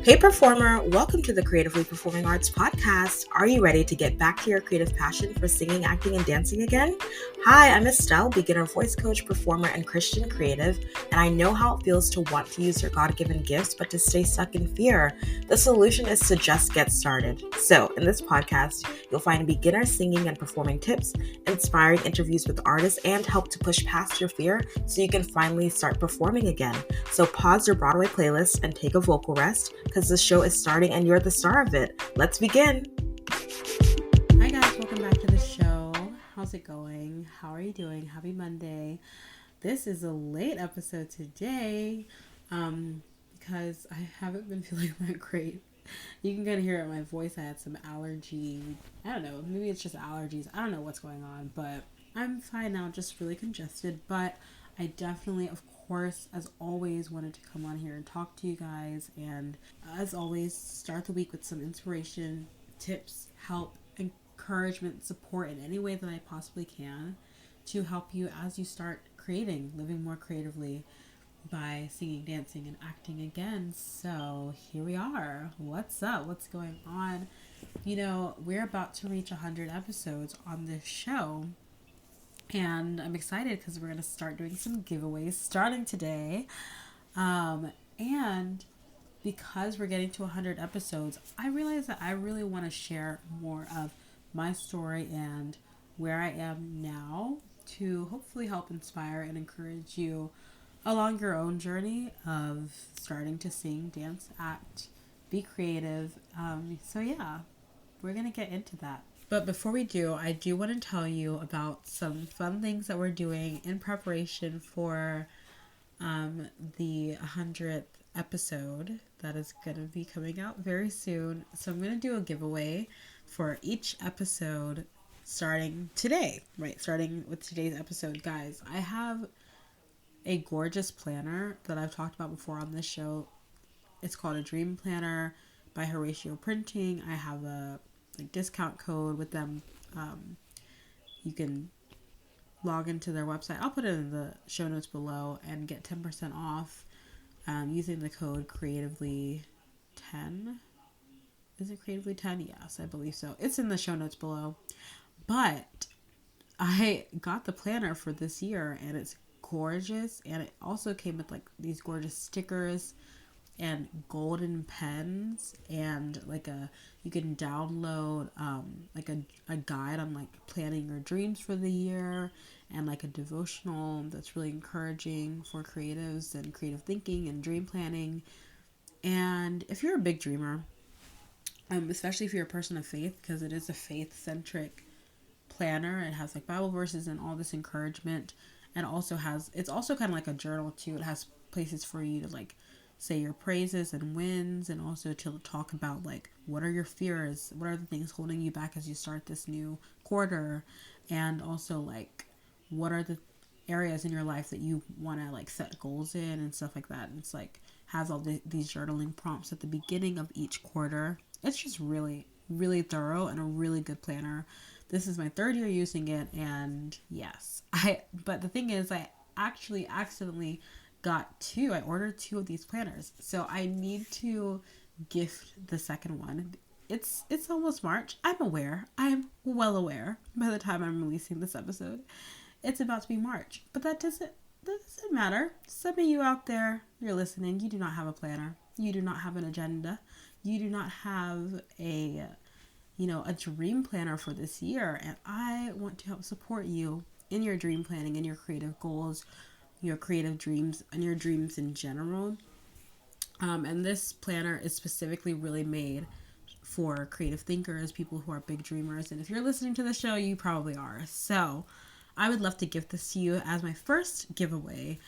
Hey performer, welcome to the Creatively Performing Arts podcast. Are you ready to get back to your creative passion for singing, acting, and dancing again? Hi, I'm Estelle, beginner voice coach, performer, and Christian creative, and I know how it feels to want to use your God-given gifts but to stay stuck in fear. The solution is to just get started. So, in this podcast, you'll find beginner singing and performing tips, inspiring interviews with artists, and help to push past your fear so you can finally start performing again. So pause your Broadway playlist and take a vocal rest because the show is starting and you're the star of it. Let's begin. Hi guys, welcome back to the show. How's it going? How are you doing? Happy Monday. This is a late episode today because I haven't been feeling that great. You can kind of hear it in my voice. I had some allergy. I don't know. Maybe it's just allergies. I don't know what's going on, but I'm fine now. Just really congested, but I definitely, of course, as always, wanted to come on here and talk to you guys. And as always, start the week with some inspiration, tips, help, encouragement, support in any way that I possibly can to help you as you start creating, living more creatively by singing, dancing, and acting again. So here we are. What's up? What's going on? You know, we're about to reach 100 episodes on this show. And I'm excited because we're going to start doing some giveaways starting today. And because we're getting to 100 episodes, I realized that I really want to share more of my story and where I am now to hopefully help inspire and encourage you along your own journey of starting to sing, dance, act, be creative. So yeah, we're going to get into that. But before we do, I do want to tell you about some fun things that we're doing in preparation for the 100th episode that is going to be coming out very soon. So I'm going to do a giveaway for each episode starting today, right? Starting with today's episode, guys. I have a gorgeous planner that I've talked about before on this show. It's called a Dream Planner by Horatio Printing. I have a discount code with them. You can log into their website. I'll put it in the show notes below and get 10% off using the code Creatively 10. Is it Creatively 10? Yes, I believe so. It's in the show notes below. But I got the planner for this year and it's gorgeous, and it also came with like these gorgeous stickers and golden pens, and you can download like a guide on like planning your dreams for the year, and like a devotional that's really encouraging for creatives and creative thinking and dream planning. And if you're a big dreamer, especially if you're a person of faith, because it is a faith-centric planner, it has like Bible verses and all this encouragement, and it's also kind of like a journal too. It has places for you to like say your praises and wins, and also to talk about like what are your fears, what are the things holding you back as you start this new quarter, and also like what are the areas in your life that you want to like set goals in and stuff like that. And it's like has all these journaling prompts at the beginning of each quarter. It's just really, really thorough and a really good planner. This is my third year using it, and yes, but the thing is, I actually accidentally I ordered two of these planners, so I need to gift the second one. It's almost March. I'm well aware by the time I'm releasing this episode. It's about to be March, but that doesn't matter. Some of you out there, you're listening, you do not have a planner. You do not have an agenda. You do not have a dream planner for this year, and I want to help support you in your dream planning and your creative goals, your creative dreams, and your dreams in general. And this planner is specifically really made for creative thinkers, people who are big dreamers. And if you're listening to the show, you probably are. So I would love to gift this to you as my first giveaway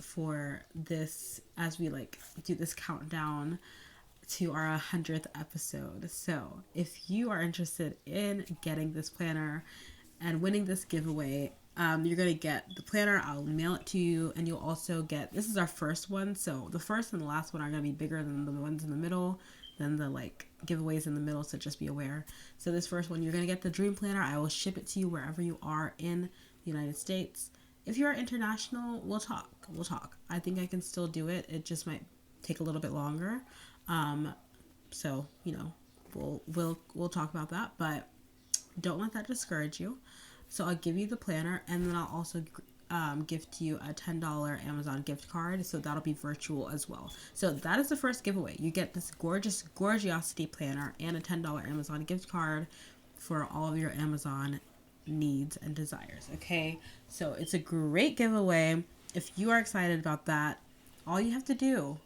for this, as we like do this countdown to our 100th episode. So if you are interested in getting this planner and winning this giveaway, you're going to get the planner. I'll mail it to you, and you'll also get, this is our first one, so the first and the last one are going to be bigger than the ones in the middle, than the like giveaways in the middle, so just be aware. So this first one, you're going to get the dream planner. I will ship it to you wherever you are in the United States. If you're international, we'll talk. I think I can still do it. It just might take a little bit longer. So, we'll talk about that, but don't let that discourage you. So I'll give you the planner, and then I'll also gift you a $10 Amazon gift card. So that'll be virtual as well. So that is the first giveaway. You get this gorgeous Gorgiosity planner and a $10 Amazon gift card for all of your Amazon needs and desires. Okay, so it's a great giveaway. If you are excited about that, all you have to do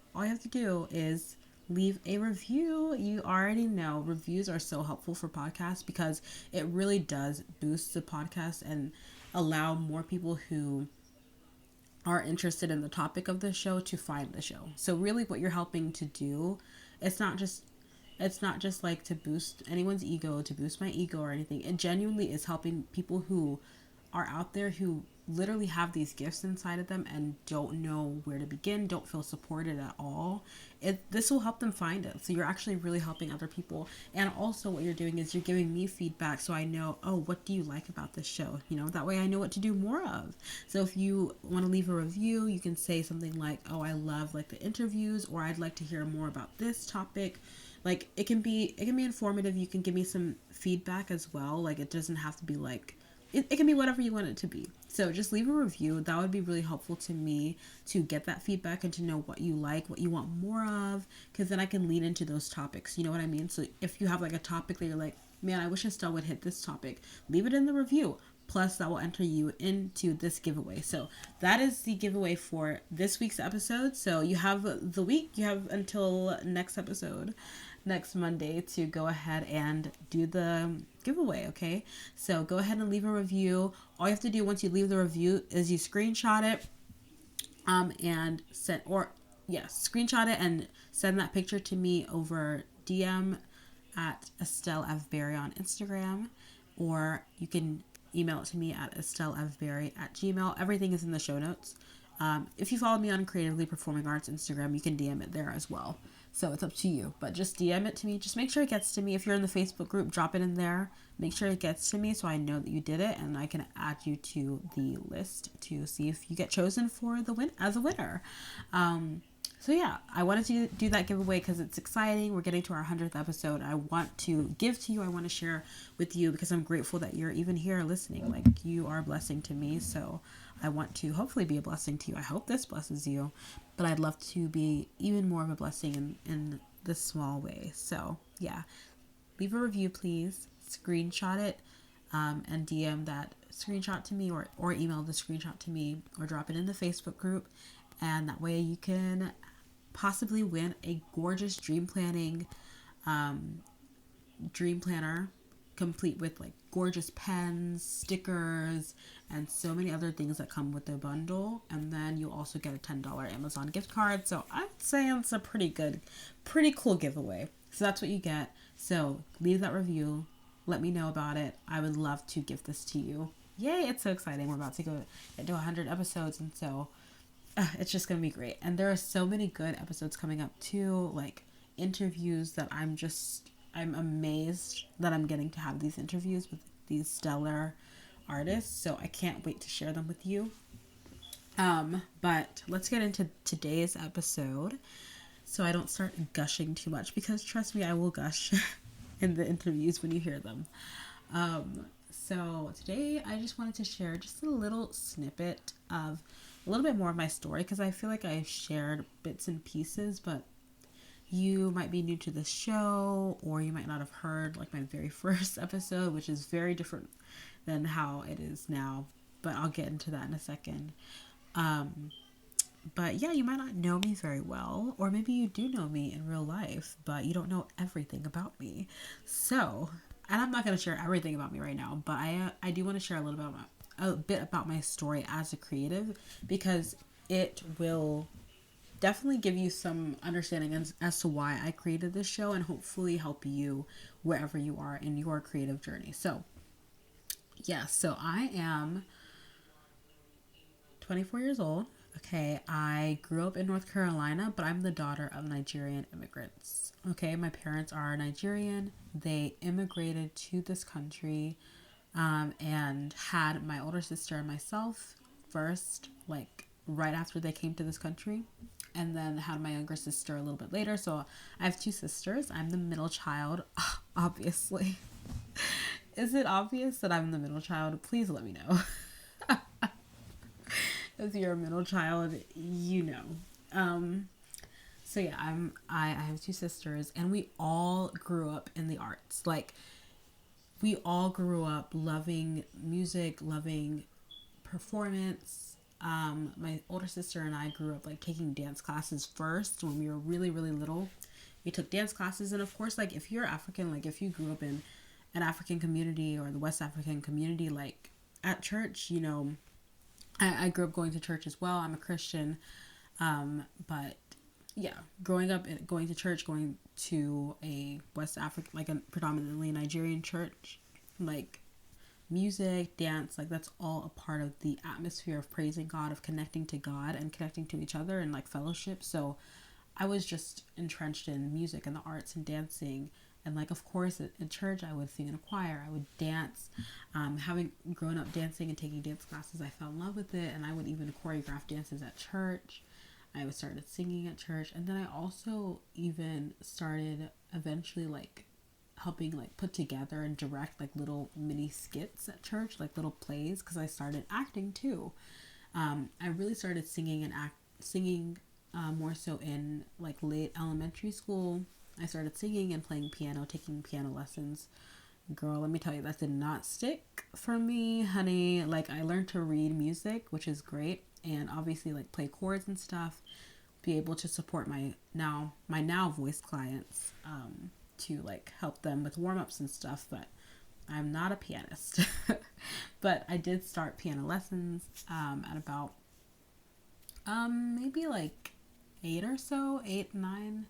is leave a review. You already know reviews are so helpful for podcasts because it really does boost the podcast and allow more people who are interested in the topic of the show to find the show. So really what you're helping to do, it's not just like to boost anyone's ego, to boost my ego or anything. It genuinely is helping people who are out there who literally have these gifts inside of them and don't know where to begin, don't feel supported at all. This will help them find it. So you're actually really helping other people. And also what you're doing is you're giving me feedback so I know, oh, what do you like about this show? That way I know what to do more of. So if you want to leave a review, you can say something like, oh, I love like the interviews, or I'd like to hear more about this topic. Like it can be informative. You can give me some feedback as well. Like it doesn't have to be like, it can be whatever you want it to be. So just leave a review. That would be really helpful to me to get that feedback and to know what you like, what you want more of, because then I can lean into those topics. You know what I mean? So if you have like a topic that you're like, man, I wish Estelle would hit this topic, leave it in the review. Plus that will enter you into this giveaway. So that is the giveaway for this week's episode. So you have the week, you have until next episode, next Monday, to go ahead and do the giveaway. Okay, so go ahead and leave a review. All you have to do once you leave the review is you screenshot it and screenshot it and send that picture to me over DM at Estelle F. Berry on Instagram, or you can email it to me at estellefberry@gmail. Everything is in the show notes. If you follow me on Creatively Performing Arts Instagram, you can DM it there as well. So it's up to you, but just DM it to me. Just make sure it gets to me. If you're in the Facebook group, drop it in there. Make sure it gets to me so I know that you did it, and I can add you to the list to see if you get chosen for the win as a winner. So yeah, I wanted to do that giveaway because it's exciting. We're getting to our 100th episode. I want to give to you. I want to share with you because I'm grateful that you're even here listening. Like, you are a blessing to me. So I want to hopefully be a blessing to you. I hope this blesses you, but I'd love to be even more of a blessing in this small way. So yeah, leave a review, please. Screenshot it and DM that screenshot to me, or email the screenshot to me, or drop it in the Facebook group. And that way you can possibly win a gorgeous dream planner complete with like gorgeous pens, stickers, and so many other things that come with the bundle. And then you also get a $10 Amazon gift card. So I'd say it's a pretty cool giveaway. So that's what you get. So leave that review. Let me know about it. I would love to gift this to you. Yay, it's so exciting. We're about to go into 100 episodes, and so it's just going to be great. And there are so many good episodes coming up too, like interviews that I'm amazed that I'm getting to have these interviews with these stellar artists. So I can't wait to share them with you. But let's get into today's episode so I don't start gushing too much, because trust me, I will gush in the interviews when you hear them. So today I just wanted to share just a little snippet of a little bit more of my story, because I feel like I shared bits and pieces, but you might be new to the show, or you might not have heard like my very first episode, which is very different than how it is now, but I'll get into that in a second. But yeah, you might not know me very well, or maybe you do know me in real life, but you don't know everything about me. So, and I'm not going to share everything about me right now, but I do want to share a bit about my story as a creative, because it will definitely give you some understanding as to why I created this show, and hopefully help you wherever you are in your creative journey. So yeah, so I am 24 years old. Okay, I grew up in North Carolina, but I'm the daughter of Nigerian immigrants. Okay, my parents are Nigerian. They immigrated to this country and had my older sister and myself first, like right after they came to this country. and then had my younger sister a little bit later. So I have two sisters. I'm the middle child, obviously. Is it obvious that I'm the middle child? Please let me know. If you're a middle child, you know. So yeah, I have two sisters, and we all grew up in the arts. Like, we all grew up loving music, loving performance. My older sister and I grew up like taking dance classes first when we were really, really little. We took dance classes, and of course, like, if you're African, like, if you grew up in an African community or the West African community, like, at church, you know, I grew up going to church as well. I'm a Christian. But yeah, growing up and going to church, going to a West African, like a predominantly Nigerian church, like, music, dance, like, that's all a part of the atmosphere of praising God, of connecting to God and connecting to each other and like fellowship. So I was just entrenched in music and the arts and dancing. And like, of course, in church, I would sing in a choir, I would dance. Having grown up dancing and taking dance classes, I fell in love with it. And I would even choreograph dances at church. I started singing at church. And then I also even started eventually like helping like put together and direct like little mini skits at church, like little plays, because I started acting too. I really started singing and singing more so in like late elementary school. I started singing and playing piano, taking piano lessons. Girl, let me tell you, that did not stick for me, honey. Like, I learned to read music, which is great, and obviously like play chords and stuff, be able to support my now voice clients, to like help them with warm-ups and stuff, but I'm not a pianist. But I did start piano lessons at about maybe like 8, 9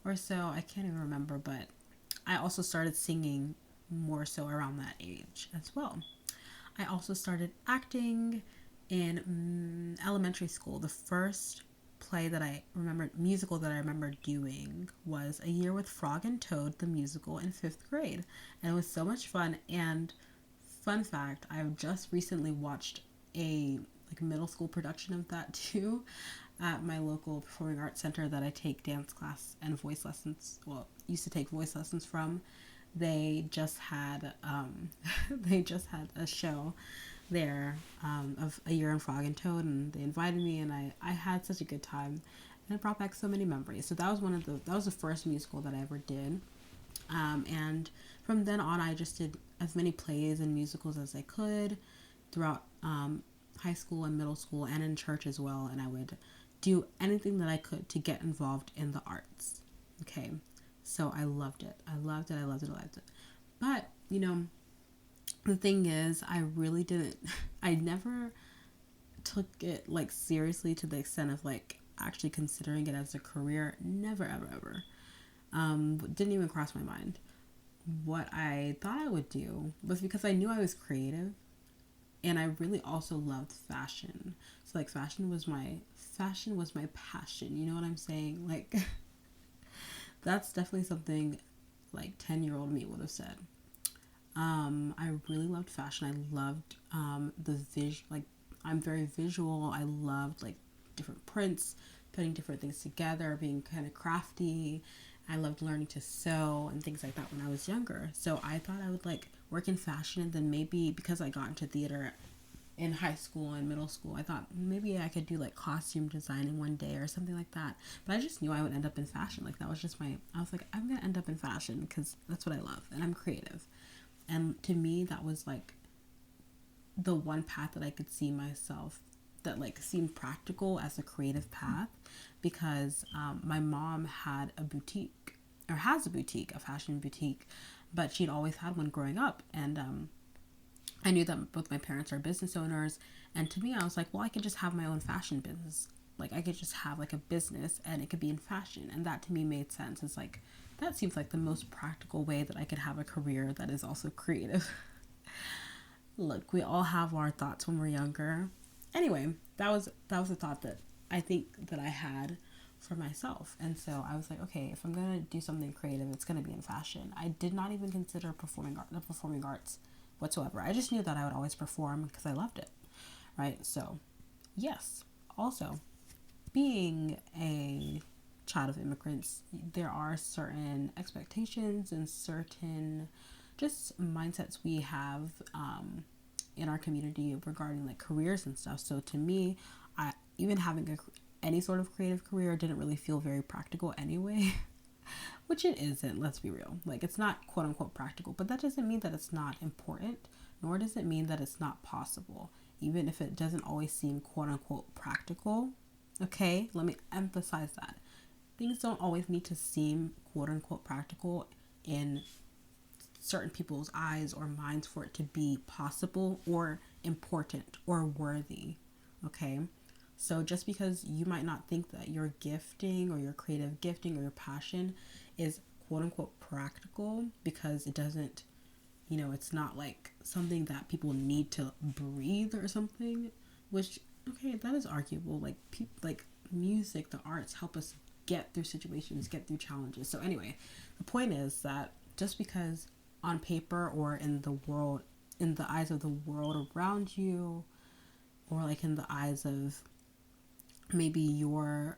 or so. I can't even remember, but I also started singing more so around that age as well. I also started acting in elementary school. The first play that I remember, musical that I remember doing, was A Year with Frog and Toad, the musical, in 5th grade. And it was so much fun. And fun fact, I've just recently watched a like middle school production of that too, at my local performing arts center that I take dance class and voice lessons, well, used to take voice lessons from. They just had a show there, of A Year in Frog and Toad, and they invited me, and I had such a good time, and it brought back so many memories. So that was the first musical that I ever did. And from then on, I just did as many plays and musicals as I could throughout high school and middle school and in church as well. And I would do anything that I could to get involved in the arts. Okay. So I loved it. I loved it. I loved it. I loved it. But, you know, the thing is, I never took it like seriously to the extent of like actually considering it as a career. Never, ever, ever. Didn't even cross my mind. What I thought I would do was, because I knew I was creative, and I really also loved fashion. So like fashion was my passion. You know what I'm saying? Like, that's definitely something like 10-year-old me would have said. I really loved fashion. I loved like, I'm very visual. I loved like different prints, putting different things together, being kind of crafty. I loved learning to sew and things like that when I was younger. So I thought I would like work in fashion, and then maybe because I got into theater in high school and middle school, I thought maybe I could do like costume designing one day or something like that. But I just knew I would end up in fashion. Like, that was just I was like, I'm going to end up in fashion because that's what I love, and I'm creative. And to me, that was like the one path that I could see myself, that like seemed practical as a creative path, because my mom had a boutique, or has a fashion boutique, but she'd always had one growing up. And I knew that both my parents are business owners, and to me, I was like, well, I could just have my own fashion business. Like, I could just have like a business, and it could be in fashion. And that to me made sense. It's like, that seems like the most practical way that I could have a career that is also creative. Look, we all have our thoughts when we're younger. Anyway, that was a thought that I think that I had for myself. And so I was like, okay, if I'm going to do something creative, it's going to be in fashion. I did not even consider the performing arts whatsoever. I just knew that I would always perform because I loved it. Right? So, yes. Also, being a child of immigrants, there are certain expectations and certain just mindsets we have in our community regarding like careers and stuff. So to me, I even having any sort of creative career didn't really feel very practical anyway. Which it isn't, let's be real. Like, it's not quote unquote practical, but that doesn't mean that it's not important, nor does it mean that it's not possible, even if it doesn't always seem quote unquote practical. Okay, let me emphasize that. Things don't always need to seem quote unquote practical in certain people's eyes or minds for it to be possible or important or worthy. Okay, so just because you might not think that your gifting or your creative gifting or your passion is quote unquote practical, because it doesn't, it's not like something that people need to breathe or something, which, okay, that is arguable. Like, like music, the arts help us get through situations, get through challenges. So anyway, the point is that just because on paper or in the world, in the eyes of the world around you, or like in the eyes of maybe your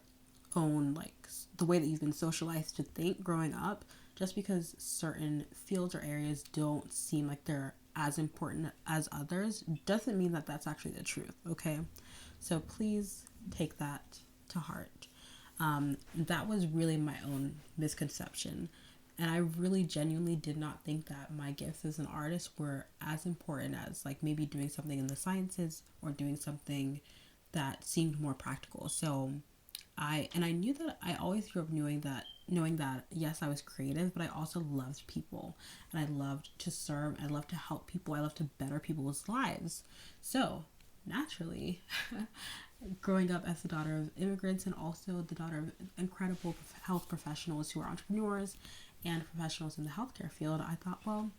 own, like the way that you've been socialized to think growing up, just because certain fields or areas don't seem like they're as important as others doesn't mean that that's actually the truth. Okay, so please take that to heart. That was really my own misconception, and I really genuinely did not think that my gifts as an artist were as important as like maybe doing something in the sciences or doing something that seemed more practical. So I knew that I always grew up knowing that yes, I was creative, but I also loved people, and I loved to serve. I loved to help people. I loved to better people's lives. So naturally, growing up as the daughter of immigrants and also the daughter of incredible health professionals who are entrepreneurs and professionals in the healthcare field, I thought, well,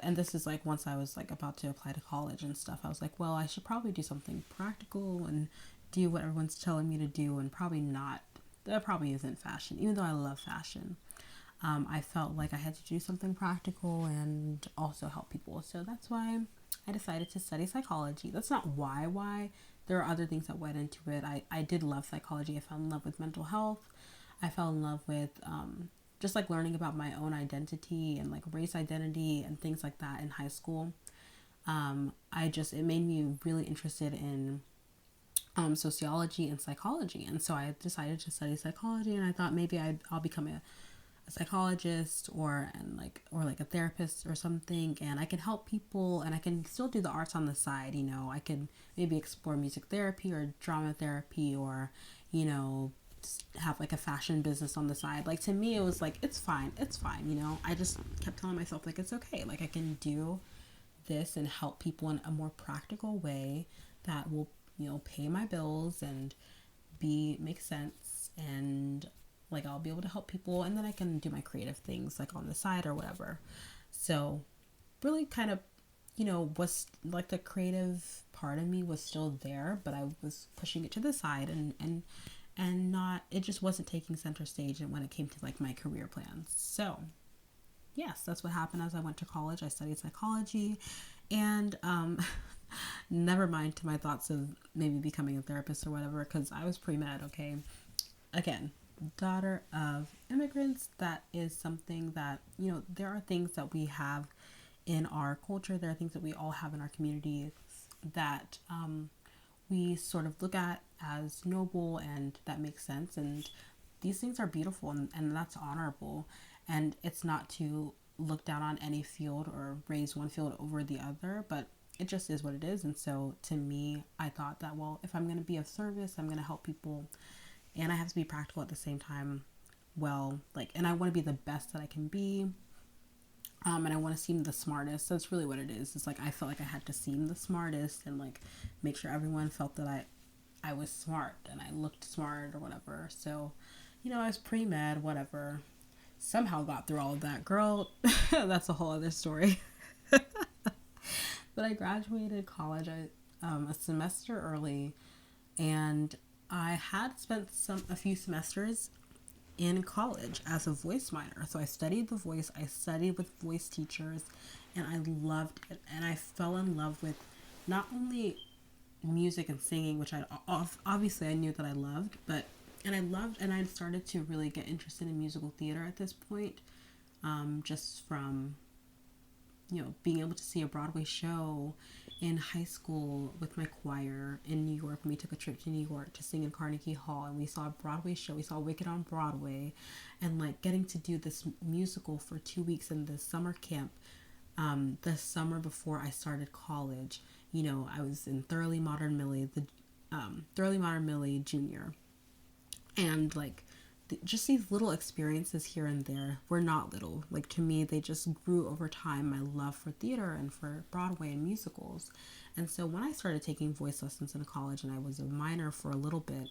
and this is like once I was like about to apply to college and stuff, I was like, well, I should probably do something practical and do what everyone's telling me to do, and probably not. That probably isn't fashion, even though I love fashion. I felt like I had to do something practical and also help people. So that's why I decided to study psychology. That's not why. There are other things that went into it. I did love psychology. I fell in love with mental health. I fell in love with just like learning about my own identity and like race identity and things like that in high school. It made me really interested in sociology and psychology, and so I decided to study psychology. And I thought maybe I'll become a psychologist or a therapist or something, and I can help people, and I can still do the arts on the side. I can maybe explore music therapy or drama therapy, or have like a fashion business on the side. Like, to me, it was like, it's fine. I just kept telling myself like, it's okay. Like, I can do this and help people in a more practical way that will pay my bills and make sense, and like I'll be able to help people, and then I can do my creative things like on the side or whatever. So really kind of was like the creative part of me was still there, but I was pushing it to the side, and not, it just wasn't taking center stage and when it came to like my career plans. So yes, that's what happened. As I went to college, I studied psychology, and never mind to my thoughts of maybe becoming a therapist or whatever, because I was pre-med. Okay, again, daughter of immigrants, that is something that there are things that we have in our culture, there are things that we all have in our community that we sort of look at as noble and that makes sense, and these things are beautiful, and that's honorable, and it's not to look down on any field or raise one field over the other, but it just is what it is. And so to me, I thought that, well, if I'm going to be of service, I'm going to help people, and I have to be practical at the same time. Well, like, and I want to be the best that I can be, and I want to seem the smartest. So that's really what it is. It's like I felt like I had to seem the smartest and like make sure everyone felt that I was smart and I looked smart or whatever. So, I was pre-med, whatever. Somehow got through all of that, girl. That's a whole other story. But I graduated college a semester early, and I had spent a few semesters in college as a voice minor. So I studied the voice, I studied with voice teachers, and I loved it. And I fell in love with not only music and singing, which obviously I knew that I loved, and I started to really get interested in musical theater at this point, just from being able to see a Broadway show in high school with my choir in New York. When we took a trip to New York to sing in Carnegie Hall, and we saw a Broadway show, we saw Wicked on Broadway, and like getting to do this musical for 2 weeks in this summer camp, the summer before I started college. I was in Thoroughly Modern Millie, Thoroughly Modern Millie Junior, and like just these little experiences here and there were not little. Like, to me, they just grew over time, my love for theater and for Broadway and musicals. And so when I started taking voice lessons in college, and I was a minor for a little bit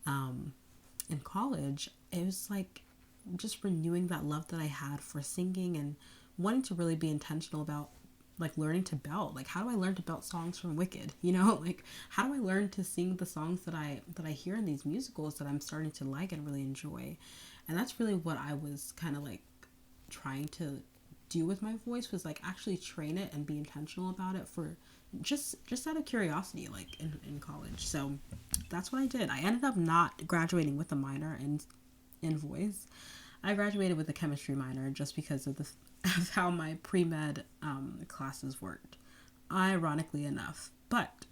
in college, it was like just renewing that love that I had for singing and wanting to really be intentional about like learning to belt. Like, how do I learn to belt songs from Wicked? Like, how do I learn to sing the songs that I hear in these musicals that I'm starting to like and really enjoy? And that's really what I was kind of like trying to do with my voice, was like actually train it and be intentional about it for just out of curiosity, like in college. So that's what I did. I ended up not graduating with a minor in voice. I graduated with a chemistry minor just because of of how my pre-med classes worked, ironically enough. But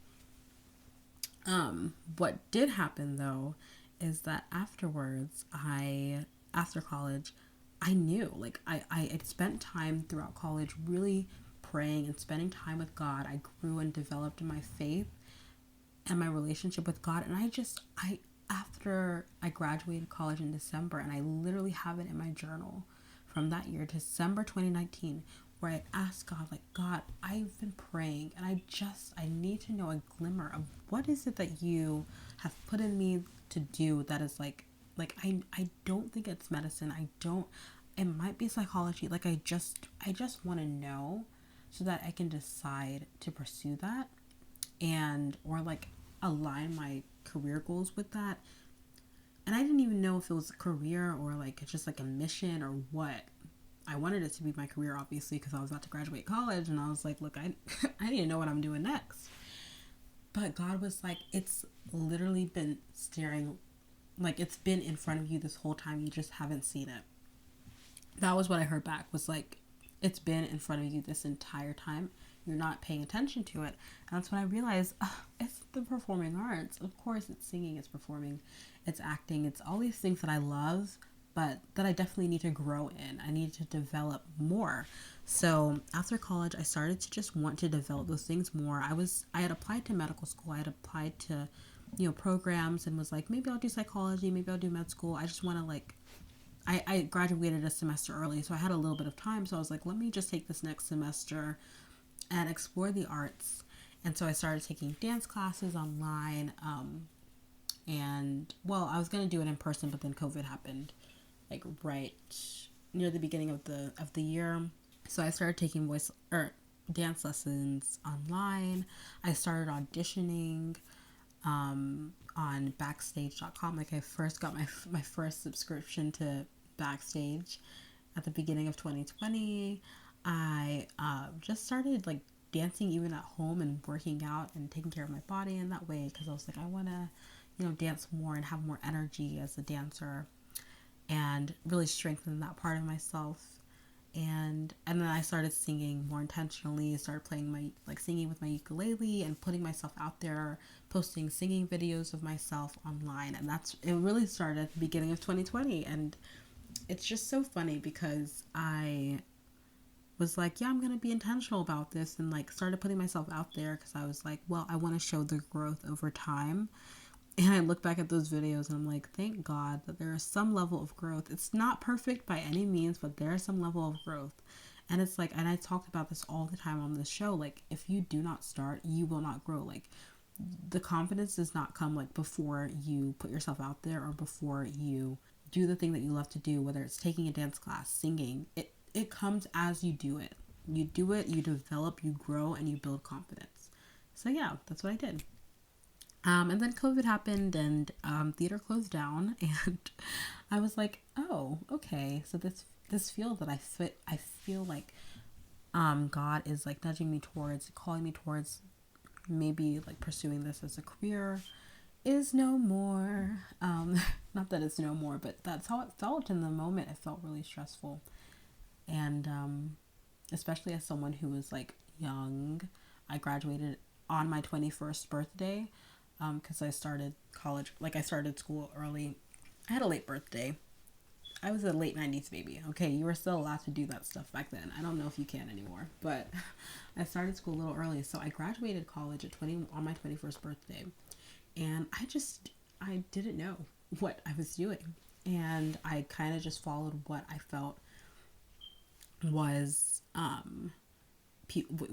what did happen though is that afterwards, after college, I knew, like, I had spent time throughout college really praying and spending time with God. I grew and developed in my faith and my relationship with God. And after I graduated college in December, and I literally have it in my journal from that year, December 2019, where I asked God, like, God, I've been praying, and I need to know a glimmer of what is it that you have put in me to do that is like I don't think it's medicine. It might be psychology. Like, I just want to know so that I can decide to pursue that or like align my career goals with that. And I didn't even know if it was a career or like just like a mission or what. I wanted it to be my career, obviously, because I was about to graduate college, and I was like, look, I need to know what I'm doing next. But God was like, it's literally been staring, like, it's been in front of you this whole time. You just haven't seen it. That was what I heard back, was like, it's been in front of you this entire time. You're not paying attention to it. And that's when I realized, it's the performing arts. Of course, it's singing, it's performing, it's acting, it's all these things that I love, but that I definitely need to grow in. I need to develop more. So after college, I started to just want to develop those things more. I had applied to medical school. I had applied to, programs, and was like, maybe I'll do psychology, maybe I'll do med school. I just want to, like, I graduated a semester early, so I had a little bit of time. So I was like, let me just take this next semester and explore the arts. And so I started taking dance classes online. And well, I was going to do it in person, but then COVID happened, like right near the beginning of the year. So I started taking dance lessons online. I started auditioning on Backstage.com. Like, I first got my first subscription to Backstage at the beginning of 2020. I just started like dancing even at home and working out and taking care of my body in that way, because I was like, I want to, dance more and have more energy as a dancer and really strengthen that part of myself. And then I started singing more intentionally, started playing singing with my ukulele and putting myself out there, posting singing videos of myself online. And it really started at the beginning of 2020. And it's just so funny because I was like, yeah, I'm going to be intentional about this, and like started putting myself out there because I was like, well, I want to show the growth over time. And I look back at those videos and I'm like, thank God that there is some level of growth. It's not perfect by any means, but there is some level of growth. And it's like, and I talked about this all the time on this show, like, if you do not start, you will not grow. Like, the confidence does not come like before you put yourself out there or before you do the thing that you love to do, whether it's taking a dance class, singing. It comes as you do it. You do it, you develop, you grow, and you build confidence. So yeah, that's what I did. And then COVID happened, and theater closed down, and I was like, oh, okay. So this field that I feel like God is like nudging me towards, calling me towards, maybe like pursuing this as a career is no more. Not that it's no more, but that's how it felt in the moment. It felt really stressful. And especially as someone who was like young, I graduated on my 21st birthday because I started college, like I started school early. I had a late birthday. I was a late 90s baby. Okay, you were still allowed to do that stuff back then. I don't know if you can anymore, but I started school a little early. So I graduated college at 20 on my 21st birthday. And I didn't know what I was doing. And I kind of just followed what I felt was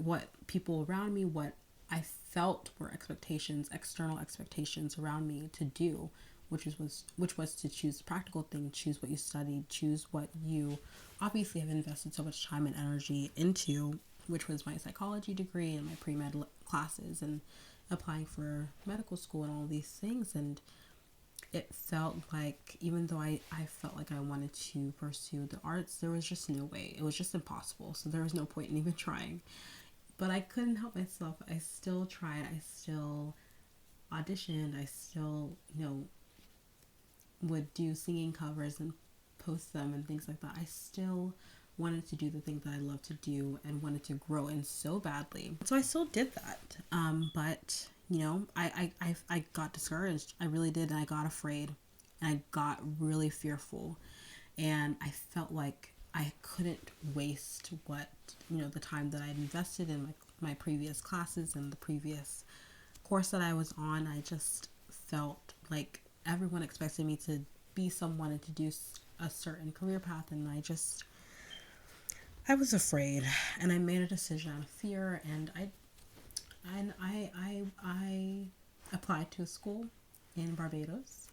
what people around me, what I felt were expectations, external expectations around me to do, which was to choose the practical thing, choose what you studied, choose what you obviously have invested so much time and energy into, which was my psychology degree and my pre-med classes and applying for medical school and all these things. And it felt like, even though I felt like I wanted to pursue the arts, there was just no way. It was just impossible. So there was no point in even trying. But I couldn't help myself. I still tried. I still auditioned. I still, would do singing covers and post them and things like that. I still wanted to do the things that I love to do and wanted to grow in so badly. So I still did that. But I got discouraged. I really did. And I got afraid and I got really fearful. And I felt like I couldn't waste the time that I'd invested in my previous classes and the previous course that I was on. I just felt like everyone expected me to be someone and to do a certain career path. And I was afraid, and I made a decision out of fear, and I applied to a school in Barbados,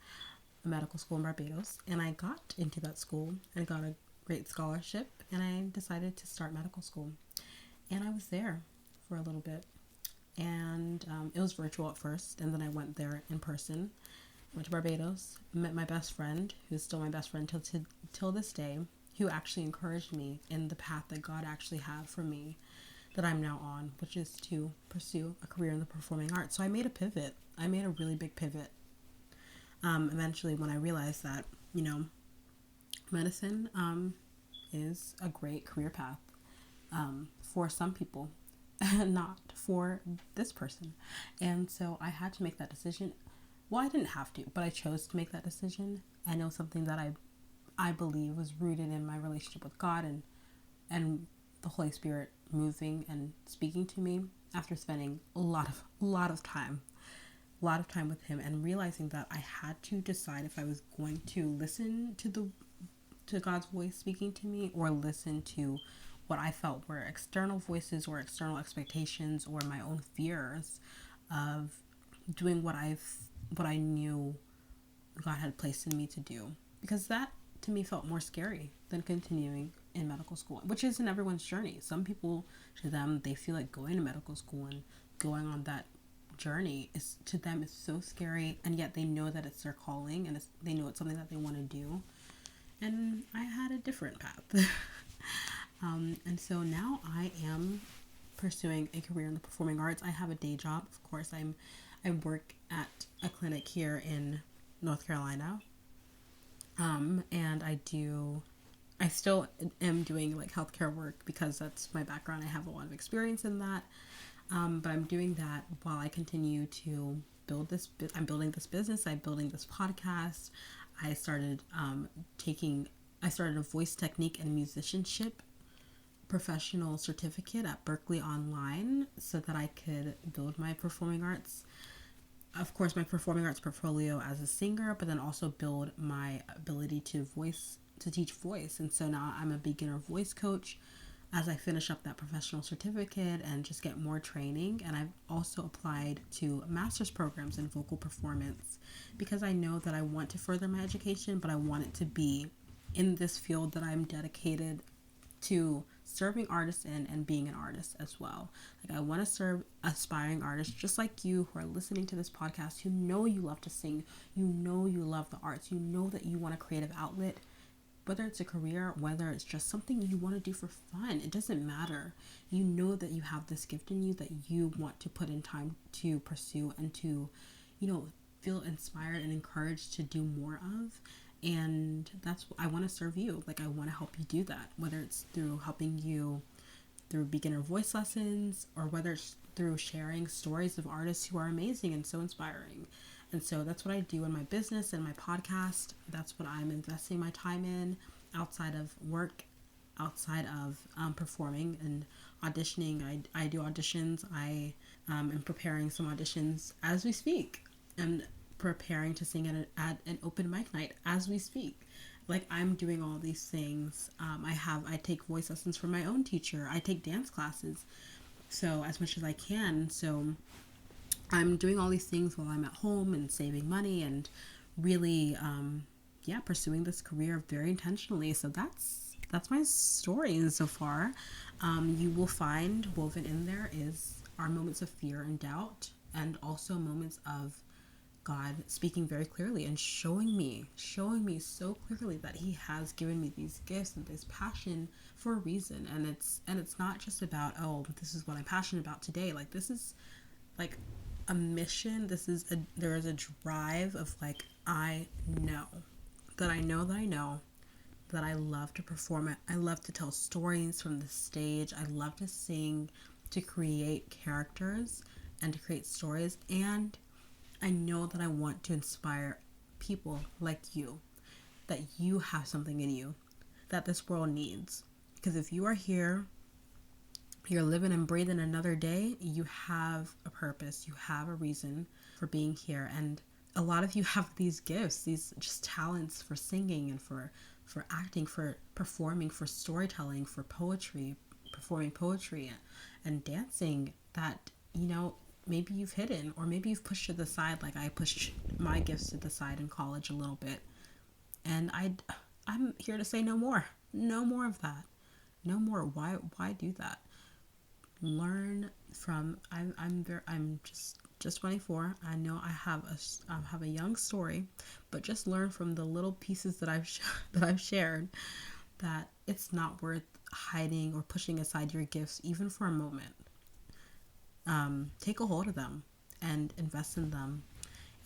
a medical school in Barbados, and I got into that school and got a great scholarship, and I decided to start medical school. And I was there for a little bit, and it was virtual at first, and then I went there in person. Went to Barbados, met my best friend, who's still my best friend till this day, who actually encouraged me in the path that God actually had for me, that I'm now on, which is to pursue a career in the performing arts. So I made a pivot. I made a really big pivot. Eventually, when I realized that, medicine is a great career path for some people, not for this person. And so I had to make that decision. Well, I didn't have to, but I chose to make that decision. I know something that I believe was rooted in my relationship with God and the Holy Spirit moving and speaking to me after spending a lot of time with Him, and realizing that I had to decide if I was going to listen to God's voice speaking to me, or listen to what I felt were external voices or external expectations or my own fears of doing what I knew God had placed in me to do. Because that to me felt more scary than continuing in medical school, which isn't everyone's journey. Some people, to them, they feel like going to medical school and going on that journey is so scary, and yet they know that it's their calling, and they know it's something that they want to do. And I had a different path. And so now I am pursuing a career in the performing arts. I have a day job, of course. I work at a clinic here in North Carolina. And I still am doing like healthcare work because that's my background. I have a lot of experience in that. But I'm doing that while I continue to I'm building this business. I'm building this podcast. I started a voice technique and musicianship professional certificate at Berklee Online so that I could build my performing arts. Of course, my performing arts portfolio as a singer, but then also build my ability to teach voice. And so now I'm a beginner voice coach as I finish up that professional certificate and just get more training. And I've also applied to master's programs in vocal performance because I know that I want to further my education, but I want it to be in this field that I'm dedicated to serving artists in and being an artist as well. Like, I want to serve aspiring artists just like you who are listening to this podcast, who know you love to sing, you know you love the arts, you know that you want a creative outlet. whether it's a career, whether it's just something you want to do for fun, it doesn't matter. You know that you have this gift in you that you want to put in time to pursue and to, feel inspired and encouraged to do more of. And that's what I want to serve you. Like, I want to help you do that, whether it's through helping you through beginner voice lessons, or whether it's through sharing stories of artists who are amazing and so inspiring. And so that's what I do in my business and my podcast. That's what I'm investing my time in outside of work, outside of performing and auditioning. I do auditions. I am preparing some auditions as we speak, and preparing to sing at an open mic night as we speak. Like, I'm doing all these things. I take voice lessons from my own teacher. I take dance classes, so as much as I can. So I'm doing all these things while I'm at home and saving money and really, pursuing this career very intentionally. So that's my story so far. You will find woven in there is our moments of fear and doubt, and also moments of God speaking very clearly and showing me so clearly that He has given me these gifts and this passion for a reason. And it's not just about, oh, this is what I'm passionate about today. Like, this is like a mission. There is a drive of like, I know that I love to perform it. I love to tell stories from the stage. I love to sing, to create characters and to create stories. And I know that I want to inspire people like you, that you have something in you that this world needs. Because if you are here, you're living and breathing another day, you have a purpose, you have a reason for being here. And a lot of you have these gifts, these just talents for singing and for acting, for performing, for storytelling, for poetry, performing poetry and dancing that, maybe you've hidden, or maybe you've pushed to the side, like I pushed my gifts to the side in college a little bit. And I'm here to say no more of that. No more. Why do that? Learn from. I'm just 24. I know I have a young story, but just learn from the little pieces that I've shared, that it's not worth hiding or pushing aside your gifts even for a moment. Take a hold of them and invest in them.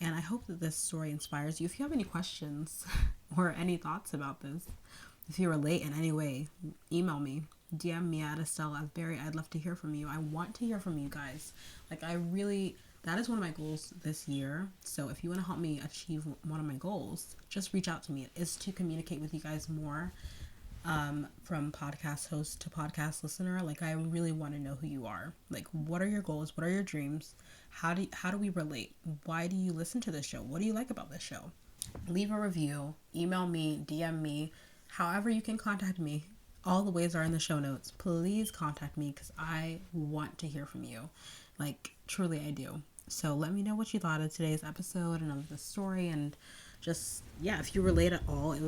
And I hope that this story inspires you. If you have any questions or any thoughts about this, if you relate in any way, email me, DM me at Estelle Asbury. I'd love to hear from you. I want to hear from you guys. Like, that is one of my goals this year. So if you want to help me achieve one of my goals, just reach out to me. It is to communicate with you guys more. From podcast host to podcast listener. Like, I really want to know who you are. Like, what are your goals? What are your dreams? How do we relate? Why do you listen to this show? What do you like about this show? Leave a review, email me, DM me, however you can contact me. All the ways are in the show notes. Please contact me, because I want to hear from you. Like, truly I do. So let me know what you thought of today's episode and of the story, and just, if you relate at all. It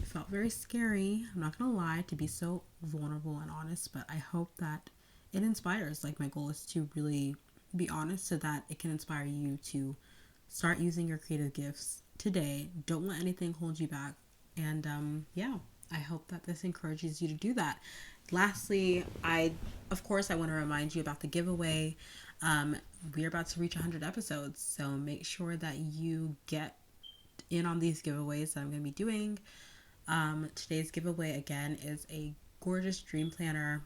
felt very scary, I'm not gonna lie, to be so vulnerable and honest, but I hope that it inspires. Like, my goal is to really be honest so that it can inspire you to start using your creative gifts today. Don't let anything hold you back. And I hope that this encourages you to do that. Lastly, I want to remind you about the giveaway. We're about to reach 100 episodes, so make sure that you get in on these giveaways that I'm going to be doing. Today's giveaway again is a gorgeous dream planner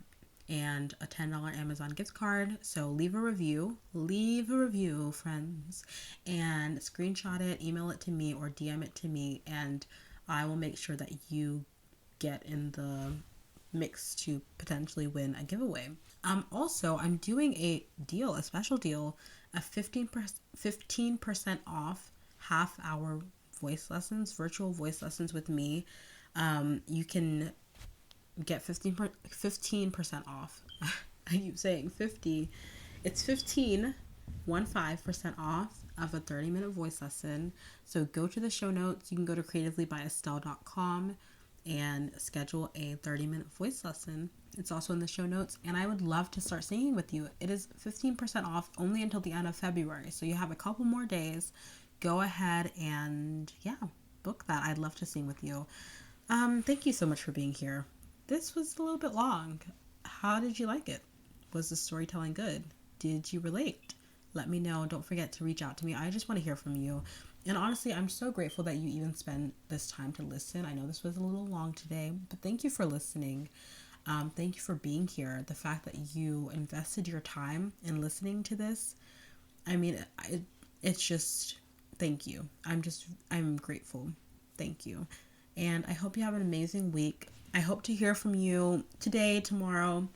and a $10 Amazon gift card. So leave a review, friends, and screenshot it, email it to me, or DM it to me, and I will make sure that you get in the mix to potentially win a giveaway. Also, I'm doing a special deal, a 15% off half-hour voice lessons, virtual voice lessons with me. You can get 15% off. I keep saying 50. It's 15% off of a 30-minute voice lesson. So go to the show notes. You can go to creativelybyestelle.com and schedule a 30-minute voice lesson. It's also in the show notes, and I would love to start singing with you. It is 15% off only until the end of February, so you have a couple more days. Go ahead and book that. I'd love to sing with you. Thank you so much for being here. This was a little bit long. How did you like it? Was the storytelling good? Did you relate? Let me know. Don't forget to reach out to me. I just want to hear from you. And honestly, I'm so grateful that you even spend this time to listen. I know this was a little long today, but thank you for listening. Thank you for being here. The fact that you invested your time in listening to this, I mean, it's just, thank you. I'm grateful. Thank you. And I hope you have an amazing week. I hope to hear from you today, tomorrow,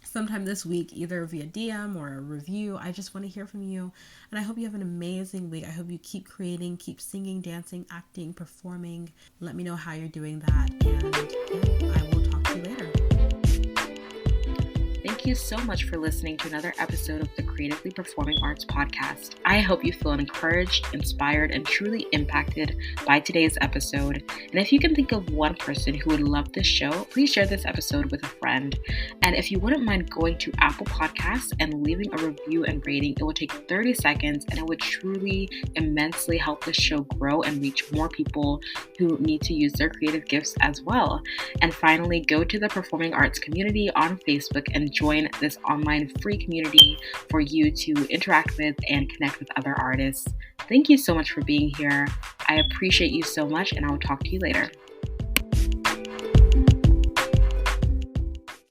sometime this week, either via DM or a review. I just want to hear from you. And I hope you have an amazing week. I hope you keep creating, keep singing, dancing, acting, performing. Let me know how you're doing that. And yeah, I will talk to you later. Thank you so much for listening to another episode of the Creatively Performing Arts Podcast. I hope you feel encouraged, inspired, and truly impacted by today's episode. And if you can think of one person who would love this show, please share this episode with a friend. And if you wouldn't mind going to Apple Podcasts and leaving a review and rating, it would take 30 seconds and it would truly immensely help the show grow and reach more people who need to use their creative gifts as well. And finally, go to the Performing Arts community on Facebook and join this online free community for you to interact with and connect with other artists. Thank you so much for being here. I appreciate you so much, and I will talk to you later.